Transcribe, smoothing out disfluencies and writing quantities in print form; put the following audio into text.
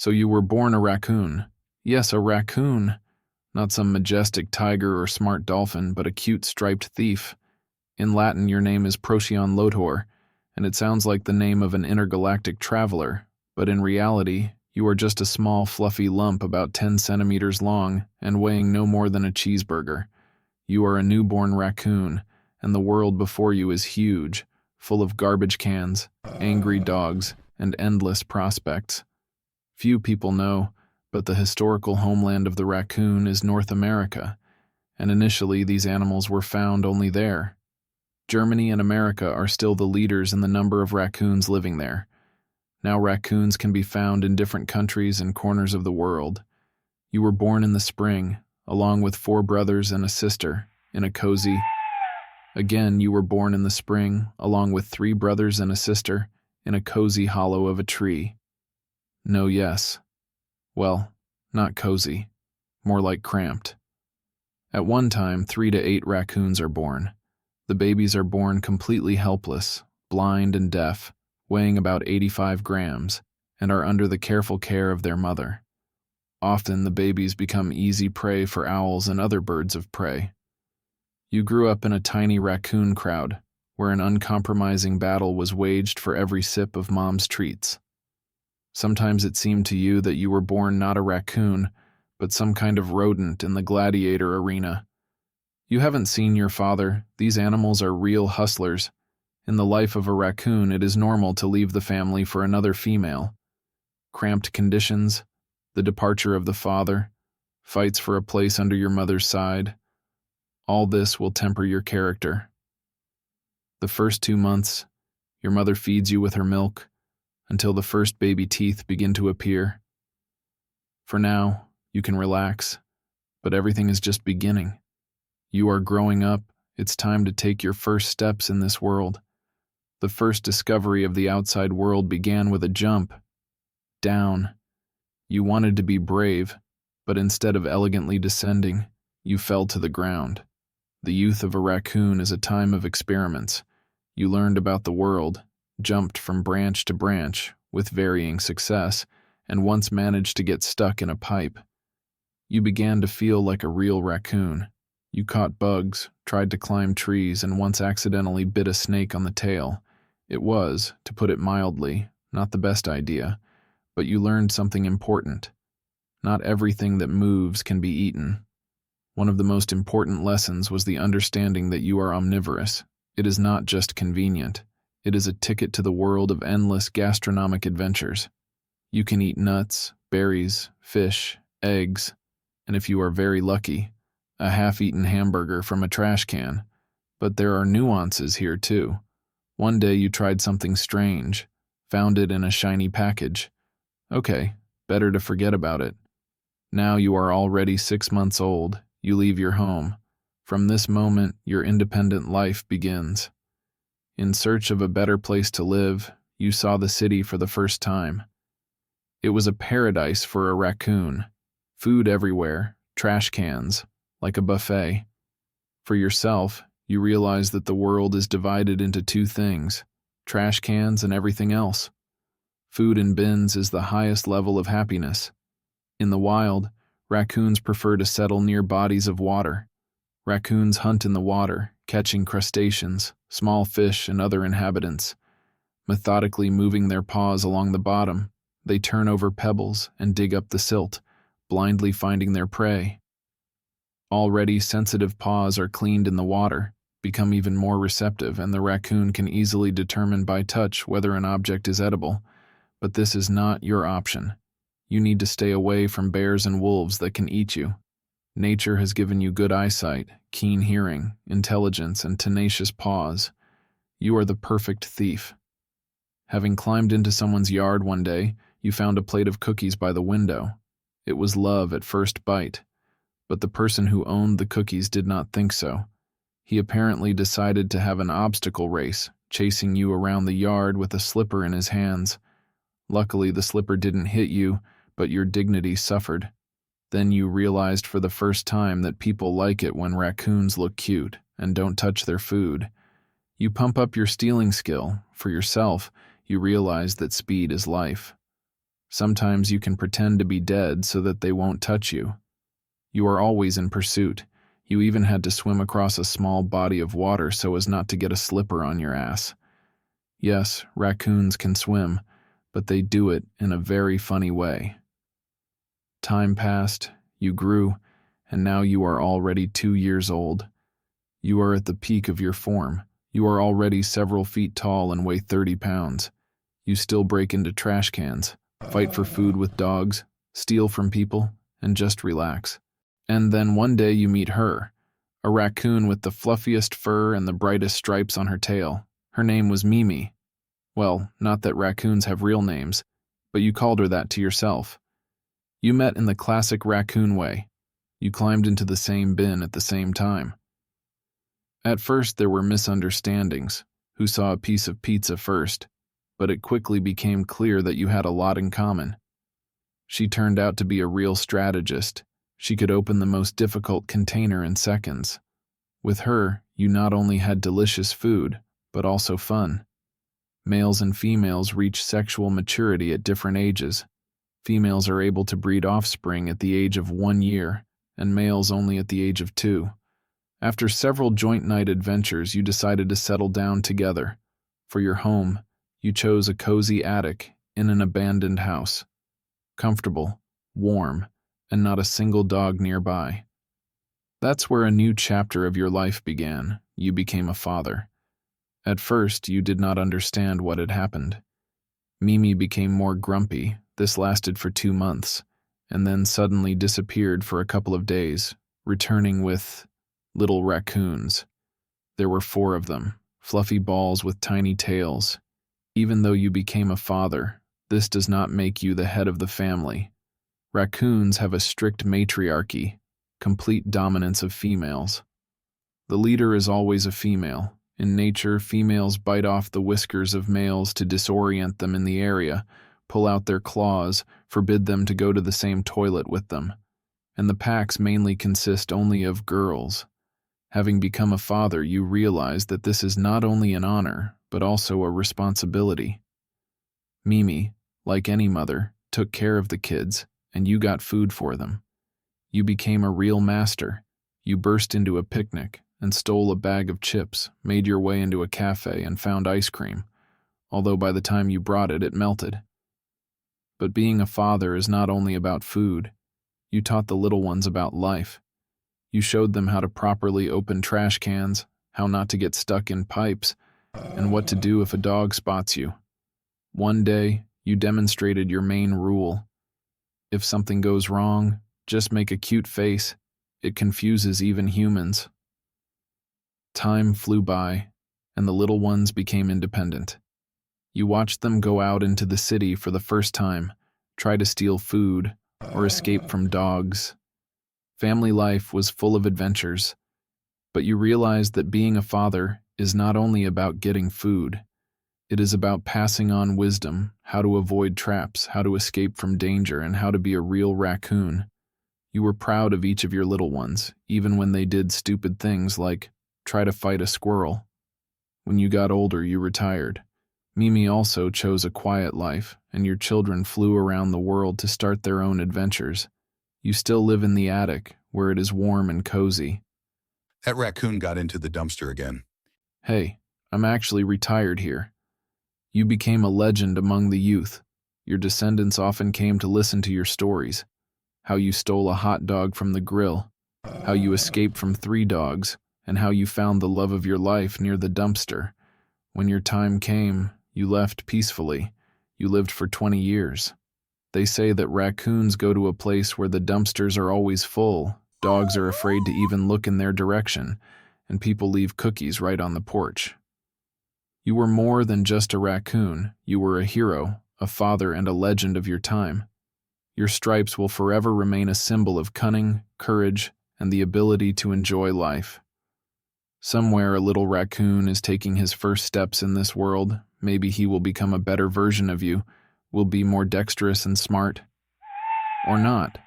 So you were born a raccoon. Yes, a raccoon. Not some majestic tiger or smart dolphin, but a cute striped thief. In Latin, your name is Procyon Lotor, and it sounds like the name of an intergalactic traveler, but in reality, you are just a small, fluffy lump about 10 centimeters long and weighing no more than a cheeseburger. You are a newborn raccoon, and the world before you is huge, full of garbage cans, angry dogs, and endless prospects. Few people know, but the historical homeland of the raccoon is North America, and initially these animals were found only there. Germany and America are still the leaders in the number of raccoons living there. Now raccoons can be found in different countries and corners of the world. You were born in the spring, along with 4 brothers and a sister, in a cozy... Again, you were born in the spring, along with 3 brothers and a sister, in a cozy hollow of a tree. No, yes. Well, not cozy. More like cramped. At one time, 3 to 8 raccoons are born. The babies are born completely helpless, blind and deaf, weighing about 85 grams, and are under the careful care of their mother. Often the babies become easy prey for owls and other birds of prey. You grew up in a tiny raccoon crowd, where an uncompromising battle was waged for every sip of mom's treats. Sometimes it seemed to you that you were born not a raccoon, but some kind of rodent in the gladiator arena. You haven't seen your father. These animals are real hustlers. In the life of a raccoon, it is normal to leave the family for another female. Cramped conditions, the departure of the father, fights for a place under your mother's side. All this will temper your character. The first 2 months, your mother feeds you with her milk until the first baby teeth begin to appear. For now, you can relax, but everything is just beginning. You are growing up. It's time to take your first steps in this world. The first discovery of the outside world began with a jump. Down. You wanted to be brave, but instead of elegantly descending, you fell to the ground. The youth of a raccoon is a time of experiments. You learned about the world, jumped from branch to branch with varying success, and once managed to get stuck in a pipe. You began to feel like a real raccoon. You caught bugs, tried to climb trees, and once accidentally bit a snake on the tail. It was, to put it mildly, not the best idea, but you learned something important. Not everything that moves can be eaten. One of the most important lessons was the understanding that you are omnivorous. It is not just convenient. It is a ticket to the world of endless gastronomic adventures. You can eat nuts, berries, fish, eggs, and if you are very lucky, a half-eaten hamburger from a trash can. But there are nuances here too. One day you tried something strange, found it in a shiny package. Okay, better to forget about it. Now you are already 6 months old. You leave your home. From this moment, your independent life begins. In search of a better place to live, you saw the city for the first time. It was a paradise for a raccoon. Food everywhere, trash cans, like a buffet. For yourself, you realize that the world is divided into 2 things, trash cans and everything else. Food in bins is the highest level of happiness. In the wild, raccoons prefer to settle near bodies of water. Raccoons hunt in the water, catching crustaceans, small fish, and other inhabitants. Methodically moving their paws along the bottom, they turn over pebbles and dig up the silt, blindly finding their prey. Already sensitive paws are cleaned in the water, become even more receptive, and the raccoon can easily determine by touch whether an object is edible. But this is not your option. You need to stay away from bears and wolves that can eat you. Nature has given you good eyesight, keen hearing, intelligence, and tenacious paws. You are the perfect thief. Having climbed into someone's yard one day, you found a plate of cookies by the window. It was love at first bite. But the person who owned the cookies did not think so. He apparently decided to have an obstacle race, chasing you around the yard with a slipper in his hands. Luckily, the slipper didn't hit you, but your dignity suffered. Then you realized for the first time that people like it when raccoons look cute and don't touch their food. You pump up your stealing skill. For yourself, you realize that speed is life. Sometimes you can pretend to be dead so that they won't touch you. You are always in pursuit. You even had to swim across a small body of water so as not to get a slipper on your ass. Yes, raccoons can swim, but they do it in a very funny way. Time passed, you grew, and now you are already 2 years old. You are at the peak of your form. You are already several feet tall and weigh 30 pounds. You still break into trash cans, fight for food with dogs, steal from people, and just relax. And then one day you meet her, a raccoon with the fluffiest fur and the brightest stripes on her tail. Her name was Mimi. Well, not that raccoons have real names, but you called her that to yourself. You met in the classic raccoon way. You climbed into the same bin at the same time. At first there were misunderstandings, who saw a piece of pizza first, but it quickly became clear that you had a lot in common. She turned out to be a real strategist. She could open the most difficult container in seconds. With her, you not only had delicious food, but also fun. Males and females reach sexual maturity at different ages. Females are able to breed offspring at the age of 1 year, and males only at the age of 2. After several joint night adventures, you decided to settle down together. For your home, you chose a cozy attic in an abandoned house. Comfortable, warm, and not a single dog nearby. That's where a new chapter of your life began. You became a father. At first, you did not understand what had happened. Mimi became more grumpy. This lasted for 2 months, and then suddenly disappeared for a couple of days, returning with little raccoons. There were 4 of them, fluffy balls with tiny tails. Even though you became a father, this does not make you the head of the family. Raccoons have a strict matriarchy, complete dominance of females. The leader is always a female. In nature, females bite off the whiskers of males to disorient them in the area, pull out their claws, forbid them to go to the same toilet with them. And the packs mainly consist only of girls. Having become a father, you realize that this is not only an honor, but also a responsibility. Mimi, like any mother, took care of the kids, and you got food for them. You became a real master. You burst into a picnic and stole a bag of chips, made your way into a cafe and found ice cream, although by the time you brought it, it melted. But being a father is not only about food. You taught the little ones about life. You showed them how to properly open trash cans, how not to get stuck in pipes, and what to do if a dog spots you. One day, you demonstrated your main rule. If something goes wrong, just make a cute face. It confuses even humans. Time flew by, and the little ones became independent. You watched them go out into the city for the first time, try to steal food, or escape from dogs. Family life was full of adventures, but you realized that being a father is not only about getting food. It is about passing on wisdom, how to avoid traps, how to escape from danger, and how to be a real raccoon. You were proud of each of your little ones, even when they did stupid things like try to fight a squirrel. When you got older, you retired. Mimi also chose a quiet life, and your children flew around the world to start their own adventures. You still live in the attic, where it is warm and cozy. That raccoon got into the dumpster again. Hey, I'm actually retired here. You became a legend among the youth. Your descendants often came to listen to your stories. How you stole a hot dog from the grill, how you escaped from 3 dogs, and how you found the love of your life near the dumpster. When your time came, you left peacefully. You lived for 20 years. They say that raccoons go to a place where the dumpsters are always full, dogs are afraid to even look in their direction, and people leave cookies right on the porch. You were more than just a raccoon. You were a hero, a father, and a legend of your time. Your stripes will forever remain a symbol of cunning, courage, and the ability to enjoy life. Somewhere a little raccoon is taking his first steps in this world. Maybe he will become a better version of you, will be more dexterous and smart. Or not.